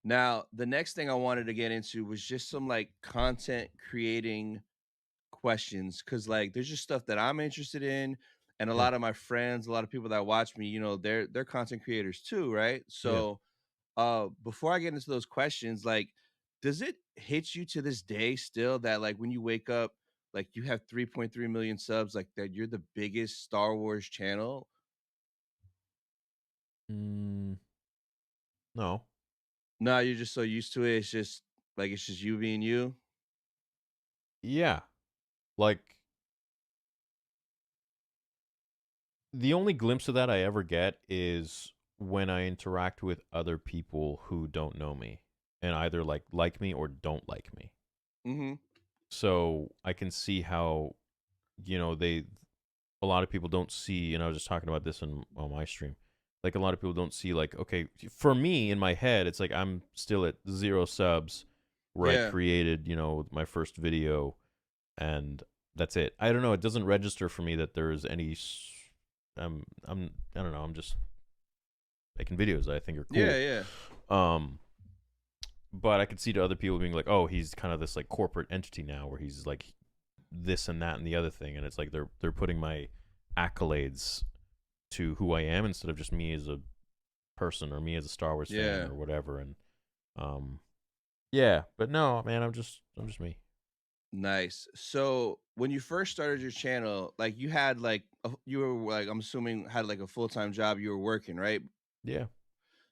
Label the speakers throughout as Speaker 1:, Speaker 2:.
Speaker 1: Now, the next thing I wanted to get into was just some like content creating questions because like there's just stuff that I'm interested in, and a
Speaker 2: Yeah.
Speaker 1: lot of my friends, a lot of people that watch me, they're content creators too, right?
Speaker 2: Yeah.
Speaker 1: So before I get into those questions, like, does it hit you to this day still that like when you wake up, like you have 3.3 million subs, like that you're the biggest Star Wars channel?
Speaker 2: Mm, no.
Speaker 1: No, you're just so used to it. It's just like it's just you being you.
Speaker 2: Yeah. Like the only glimpse of that I ever get is when I interact with other people who don't know me and either like me or don't like me.
Speaker 1: Mm-hmm.
Speaker 2: So I can see how, they a lot of people don't see, and I was just talking about this on my stream. Like a lot of people don't see like, okay, for me in my head, it's like I'm still at 0 subs where I
Speaker 1: Yeah.
Speaker 2: created, my first video and that's it. I don't know, it doesn't register for me that there's any I don't know, I'm just making videos that I think are
Speaker 1: Yeah.
Speaker 2: cool.
Speaker 1: Yeah.
Speaker 2: Um but I could see to other people being like, "Oh, he's kind of this like corporate entity now where he's like this and that and the other thing." And it's like they're putting my accolades to who I am instead of just me as a person or me as a Star Wars fan
Speaker 1: Yeah.
Speaker 2: or whatever. And um yeah, but no, man, I'm just me.
Speaker 1: Nice. So when you first started your channel, like you had like you were like I'm assuming had like a full-time job you were working, right?
Speaker 2: Yeah.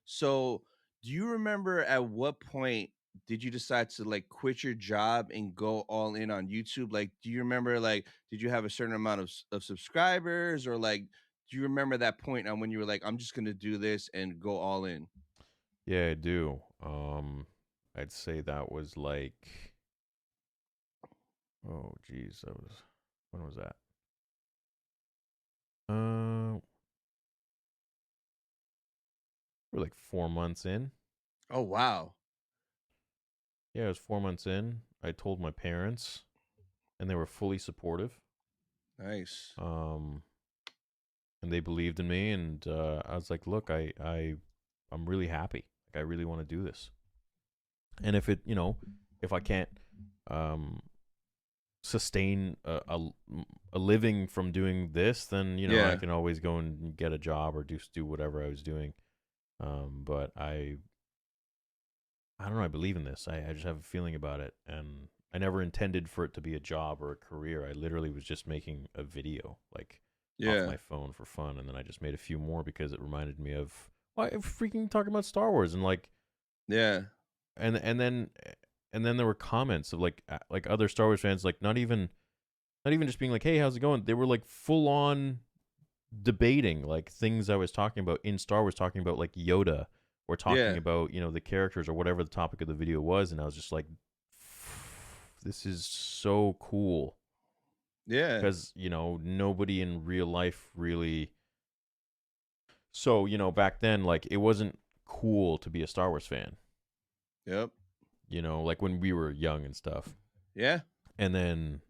Speaker 1: So do you remember at what point did you decide to like quit your job and go all in on YouTube? Like do you remember like did you have a certain amount of subscribers or like do you remember that point on when you were like I'm just going to do this and go all in?
Speaker 2: Yeah, I do. I'd say that was like, oh geez, that was, when was that? Uh we're like 4 months in.
Speaker 1: Oh wow.
Speaker 2: Yeah, it was 4 months in. I told my parents and they were fully supportive.
Speaker 1: Nice.
Speaker 2: Um and they believed in me and I was like, look, I'm really happy. Like I really want to do this. And if it, if I can't um sustain a living from doing this, then I
Speaker 1: Yeah.
Speaker 2: can always go and get a job or do whatever I was doing. But I don't know. I believe in this. I just have a feeling about it, and I never intended for it to be a job or a career. I literally was just making a video, like off
Speaker 1: Yeah.
Speaker 2: my phone for fun, and then I just made a few more because it reminded me of why freaking talking about Star Wars and like
Speaker 1: Yeah.
Speaker 2: and and then and then there were comments of like other Star Wars fans, like not even just being like, hey, how's it going? They were like full on debating like things I was talking about in Star Wars, talking about like Yoda or talking
Speaker 1: Yeah.
Speaker 2: about, the characters or whatever the topic of the video was. And I was just like, this is so cool.
Speaker 1: Yeah.
Speaker 2: Because, nobody in real life really. So, back then, like, it wasn't cool to be a Star Wars fan,
Speaker 1: Yep.
Speaker 2: like when we were young and stuff.
Speaker 1: Yeah.
Speaker 2: And then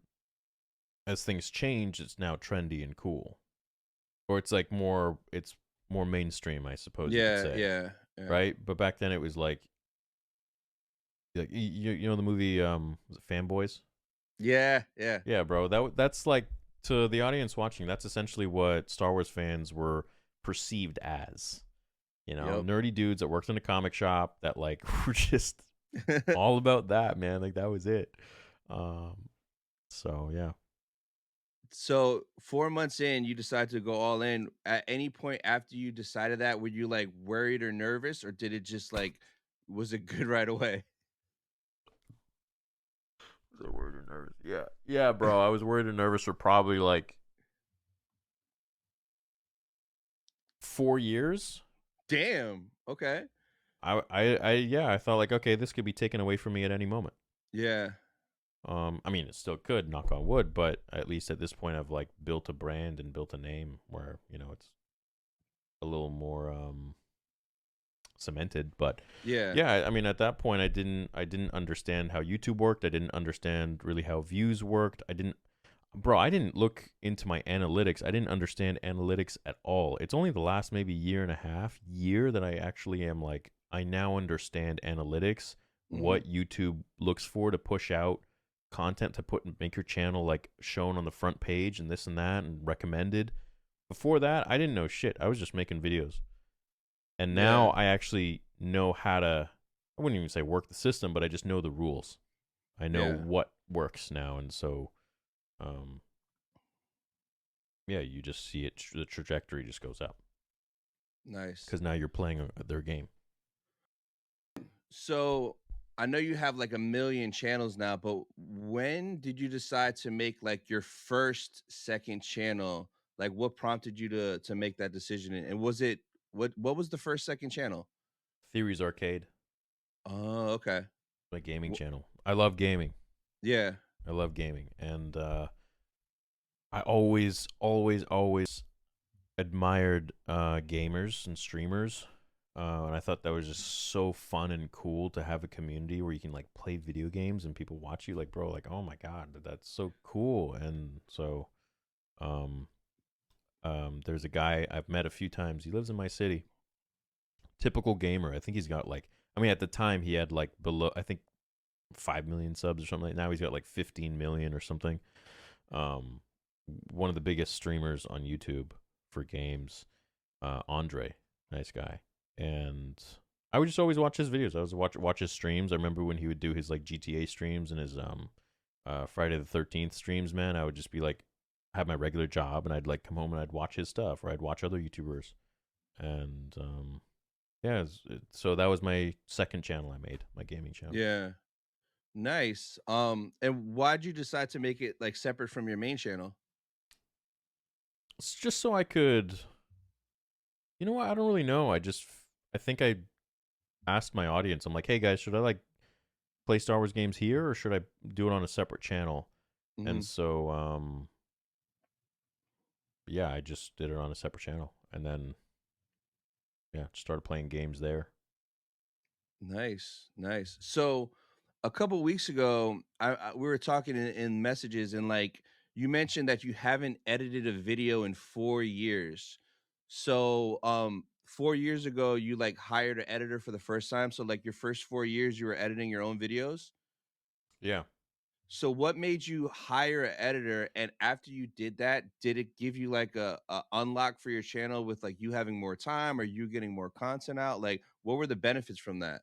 Speaker 2: as things change, it's now trendy and cool. Or it's more mainstream, I suppose you could
Speaker 1: Yeah.
Speaker 2: say.
Speaker 1: Yeah. Yeah.
Speaker 2: Right? But back then it was like you know the movie was it Fanboys?
Speaker 1: Yeah. Yeah.
Speaker 2: Yeah, bro. That's like, to the audience watching, that's essentially what Star Wars fans were perceived as.
Speaker 1: Yep.
Speaker 2: Nerdy dudes that worked in a comic shop that like were just all about that, man. Like that was it. Um so yeah.
Speaker 1: So 4 months in, you decide to go all in. At any point after you decided that, were you like worried or nervous, or did it just like was it good right away?
Speaker 2: Was I worried or nervous? Yeah. Yeah, bro. I was worried and nervous for probably like 4 years.
Speaker 1: Damn. Okay.
Speaker 2: Yeah, I thought like, okay, this could be taken away from me at any moment.
Speaker 1: Yeah.
Speaker 2: I mean, it still could, knock on wood, but at least at this point, I've like built a brand and built a name where it's a little more cemented. But
Speaker 1: Yeah.
Speaker 2: yeah, I mean, at that point, I didn't understand how YouTube worked. I didn't understand really how views worked. I didn't look into my analytics. I didn't understand analytics at all. It's only the last maybe year and a half that I actually am like I now understand analytics,
Speaker 1: Mhm.
Speaker 2: what YouTube looks for to push out content to put and make your channel like shown on the front page and this and that and recommended. Before that, I didn't know shit. I was just making videos. And now
Speaker 1: Yeah.
Speaker 2: I actually know how to, I wouldn't even say work the system, but I just know the rules. I know
Speaker 1: Yeah.
Speaker 2: what works now. And so, um, yeah, you just see it, the trajectory just goes up
Speaker 1: Nice.
Speaker 2: because now you're playing their game.
Speaker 1: So I know you have like a million channels now, but when did you decide to make like your first second channel? Like what prompted you to make that decision? And was it what was the first second channel?
Speaker 2: Theories Arcade,
Speaker 1: Oh, okay.
Speaker 2: my gaming
Speaker 1: Wh-
Speaker 2: channel. I love gaming.
Speaker 1: Yeah.
Speaker 2: I love gaming. And I always, always, always admired gamers and streamers. And I thought that was just so fun and cool to have a community where you can like play video games and people watch you. Like, bro, like, oh my god, that's so cool. And so, um, there's a guy I've met a few times. He lives in my city. Typical gamer. I think he's got like, I mean, at the time he had like below, I think 5 million subs or something. Like now he's got like 15 million or something. Um, One of the biggest streamers on YouTube for games, Andre, nice guy, and I would just always watch his videos. I was watch his streams. I remember when he would do his like GTA streams and his Friday the 13th streams. Man, I would just be like, have my regular job, and I'd like come home and I'd watch his stuff, or I'd watch other YouTubers, and yeah. So that was my second channel I made, my gaming channel.
Speaker 1: Yeah. Nice. And why'd you decide to make it like separate from your main channel?
Speaker 2: It's just so I could. You know what? I don't really know. I think I asked my audience. I'm like, hey guys, should I like play Star Wars games here or should I do it on a separate channel?
Speaker 1: Hmm.
Speaker 2: And so yeah, I just did it on a separate channel and then yeah, started playing games there.
Speaker 1: Nice, nice. So, a couple weeks ago, we were talking in messages, and like you mentioned that you haven't edited a video in 4 years. So, 4 years ago, you like hired an editor for the first time. So, like your first 4 years, you were editing your own videos.
Speaker 2: Yeah.
Speaker 1: So, what made you hire an editor? And after you did that, did it give you like a unlock for your channel with like you having more time or you getting more content out? Like, what were the benefits from that?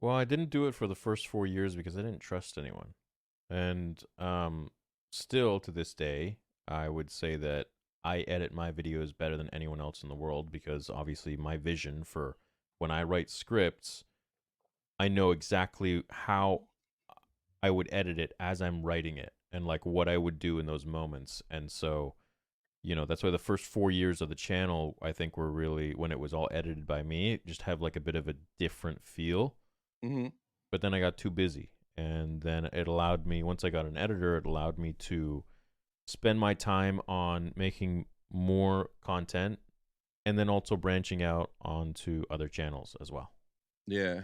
Speaker 2: Well, I didn't do it for the first 4 years because I didn't trust anyone. And still to this day, I would say that I edit my videos better than anyone else in the world because obviously my vision for when I write scripts, I know exactly how I would edit it as I'm writing it and like what I would do in those moments. And so, that's why the first 4 years of the channel, I think, were really when it was all edited by me, it just have like a bit of a different feel.
Speaker 1: Hmm.
Speaker 2: But then I got too busy. And then it allowed me, once I got an editor, it allowed me to spend my time on making more content and then also branching out onto other channels as well.
Speaker 1: Yeah.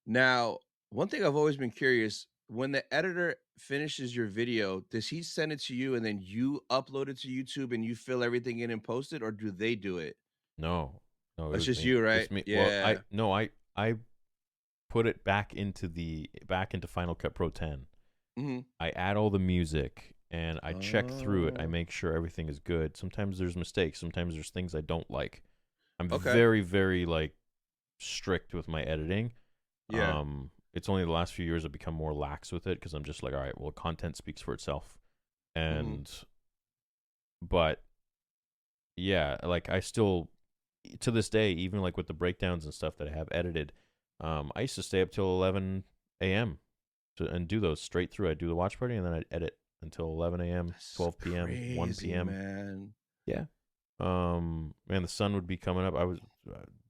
Speaker 1: Now, one thing I've always been curious, when the editor finishes your video, does he send it to you and then you upload it to YouTube and you fill everything in and post it, or do they do it?
Speaker 2: No, no, it
Speaker 1: It's
Speaker 2: was
Speaker 1: just
Speaker 2: me.
Speaker 1: you, right?
Speaker 2: It's me. Well,
Speaker 1: Yeah.
Speaker 2: I put it back into Final Cut Pro 10.
Speaker 1: Hmm.
Speaker 2: I add all the music and I check through it. I
Speaker 1: Oh,
Speaker 2: make sure everything is good. Sometimes there's mistakes. Sometimes there's things I don't like. I'm
Speaker 1: okay.
Speaker 2: very, very like strict with my editing.
Speaker 1: Yeah.
Speaker 2: It's only the last few years I've become more lax with it because I'm just like, all right, well, content speaks for itself.
Speaker 1: Hmm.
Speaker 2: And but yeah, like I still to this day, even like with the breakdowns and stuff that I have edited, I used to stay up till 11 a.m. And do those straight through. I'd do the watch party and then I'd edit until 11 a.m.,
Speaker 1: That's
Speaker 2: 12 p.m., 1
Speaker 1: crazy,
Speaker 2: p.m.
Speaker 1: man.
Speaker 2: Yeah. Man, the sun would be coming up.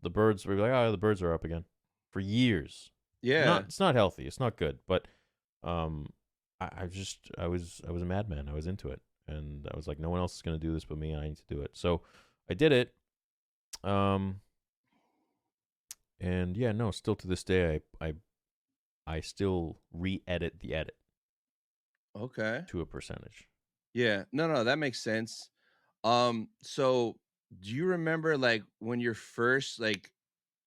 Speaker 2: The birds would be like, oh, the birds are up again for years.
Speaker 1: Yeah.
Speaker 2: It's not healthy. It's not good. But um, I was a madman. I was into it, and I was like, no one else is gonna do this but me, and I need to do it. So I did it. Um, and yeah, no, still to this day, I still re-edit the edit
Speaker 1: Okay.
Speaker 2: to a percentage.
Speaker 1: Yeah. No, no, that makes sense. So do you remember like when you're first like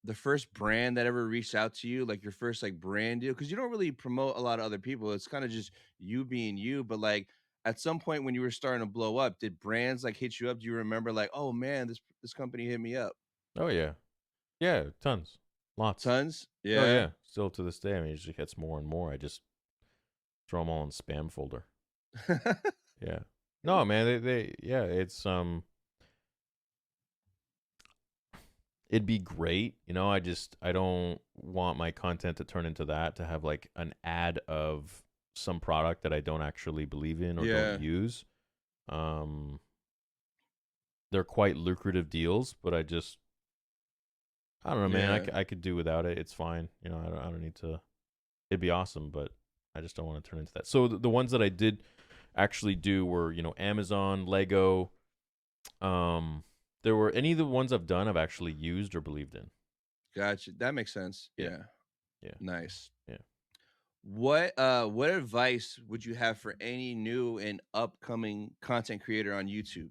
Speaker 1: the first brand that ever reached out to you, like your first like brand deal? Because you don't really promote a lot of other people. It's kind of just you being you. But like at some point when you were starting to blow up, did brands like hit you up? Do you remember like, oh man, this company hit me up?
Speaker 2: Oh yeah, yeah, tons, lots.
Speaker 1: Tons?
Speaker 2: Oh
Speaker 1: Yeah.
Speaker 2: yeah, still to this day. I mean, it just gets more and more. I just throw them all in spam folder. Yeah. No, man, yeah, it's it'd be great, you know. I don't want my content to turn into that, to have like an ad of some product that I don't actually believe in or don't
Speaker 1: Yeah.
Speaker 2: use. Um, they're quite lucrative deals, but I don't know, man.
Speaker 1: Yeah.
Speaker 2: I could do without it. It's fine, you know. I don't need to. It'd be awesome, but I just don't want to turn into that. So the ones that I did actually do were, you know, Amazon, Lego. There were any of the ones I've done I've actually used or believed in.
Speaker 1: Gotcha. That makes sense.
Speaker 2: Yeah,
Speaker 1: Yeah.
Speaker 2: yeah,
Speaker 1: Nice.
Speaker 2: yeah.
Speaker 1: What advice would you have for any new and upcoming content creator on YouTube?